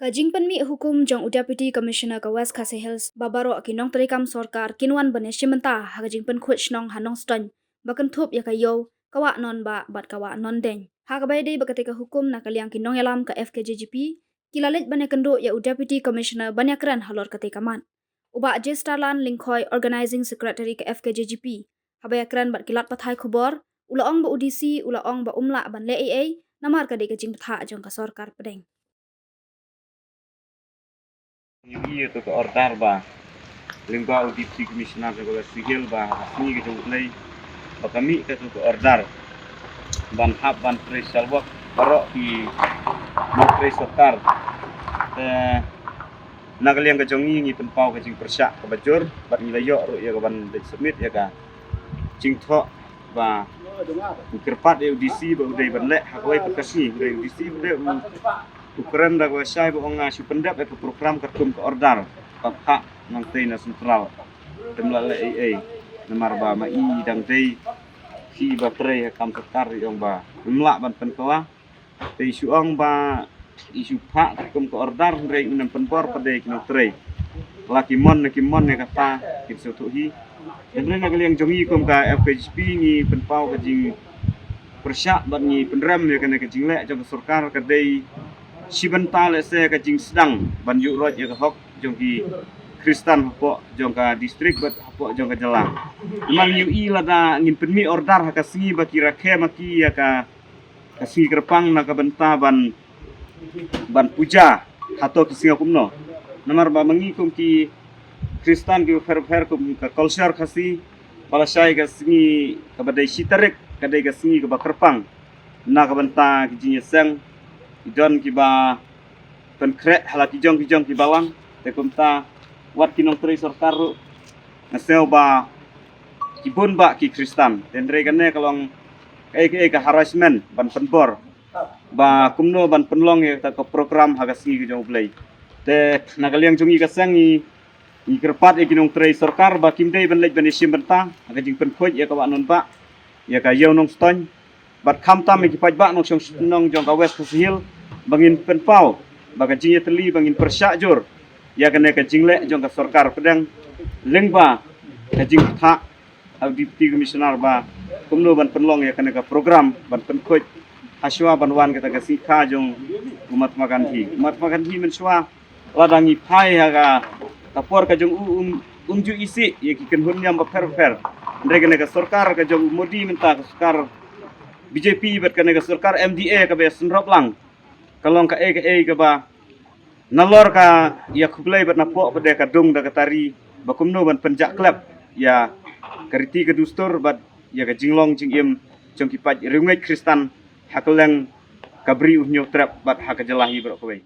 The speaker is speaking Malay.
Kajing penmi hukum jong Deputy Commissioner ke West Khasi Hills babaro kinong terikam sorkar kinwan bane shimenta hagajing pen khuch nong hanong ston bakan thup ya kayo kawa non ba bat kawa non deng hagabai dei bakatika hukum na kaliang kinong yalam ka FKJGP kilalit bane kendo ya Deputy Commissioner banyak keren halor katika man uba Starlan Lingkhoi Organizing Secretary ke FKJGP habaya keren bat kilat pathai khubor ulaong ba udisi ulaong ba umla ban le AA namar ka dei kajing patha jong ka sorkar pedeng. Iya tu ke order ba, lingkau Deputy Commissioner ke Sihil ba, asni ke jumpai, kami ke tu ke order, ban hab ban presal wak, barok di menteri sokar, nagaliang ke jongi ni penpau ke jing persyak ke bajur, bat nilayok ru ya ke ban submit ya ke, jing thok ba, kerpat UDC ba udai ban lek hakwai perkasi, udai UDC udai ukuran dah gua syai bohong ngasih pendap ke program kertum ke order hak nanti na sentral temla AA nomor ba mai dang dei si baterai kam tekar yang ba temla ban penkola te isu ong ba isu hak kertum ke order rei unang penpor pada kino trei laki mon ya kata kin sotuhi dan nagal yang jongi kum ka FKJP ni penpau ke jing persyak ban ni penrem ya kena ke jing lek jong sorkar ke dei Sibenta lese ka jing sedang banjuk rot ya ka hok jong ki Kristen hapok jong ka distrik bat hapok jong ka Jelang. Memang UI lada ngin penmi order ka singi baki rakhe maki ya ka singi kerpang na ka benta ban puja hato ki singa kumno. Namar ba mangi kum ki Kristen ki fer kum ka culture khasi pala syai ka singi ka badai sitarik ka dai ka singi ka kerpang na ka benta ki jing seng idon kiba penkrek hala kijong ki balang te kumta wat kinong tri sorkar ngaseo ba kibun ba ki Kristen tendre kane kalong ka harassment ban penbor ba kumno ban penlong ya ta ko program hagasngi ki jong play te nagaliang jongi kasangi ni kerpat kinong tri sorkar ba kimdei ban lej ban isim benta aga jing penkhoj ya ka non ba ya ka yew nong ston bat khamtam ki paj ba nong jong ka West Khasi Hills bangin penpau baga jingnya teli bangin persyak jur ya kena ke jinglek jong ka sorkar pedang lengba ka jing tha au Deputy Commissioner ba kumno ban penlong ya kena ka program ban penkhoj haswa ban wan kita ka sikha jong umat makan hi menswa ladangi phai haga tapor ka jong umju isi ya ki kenhun nyam ba fer ndre ka sorkar ka jong modi menta ka sorkar BJP bat kena ka sorkar MDA ka be senrop lang kalong ka ke ba nalor ka ya kublai bat napok pada ka dung da katari bakumno ban penjak klub ya kariti ka dustur bat ya ka jinglong jingim jong kipat rungai Kristen hakelang kabri uhnyo trap bat hak jelahi bro kowe.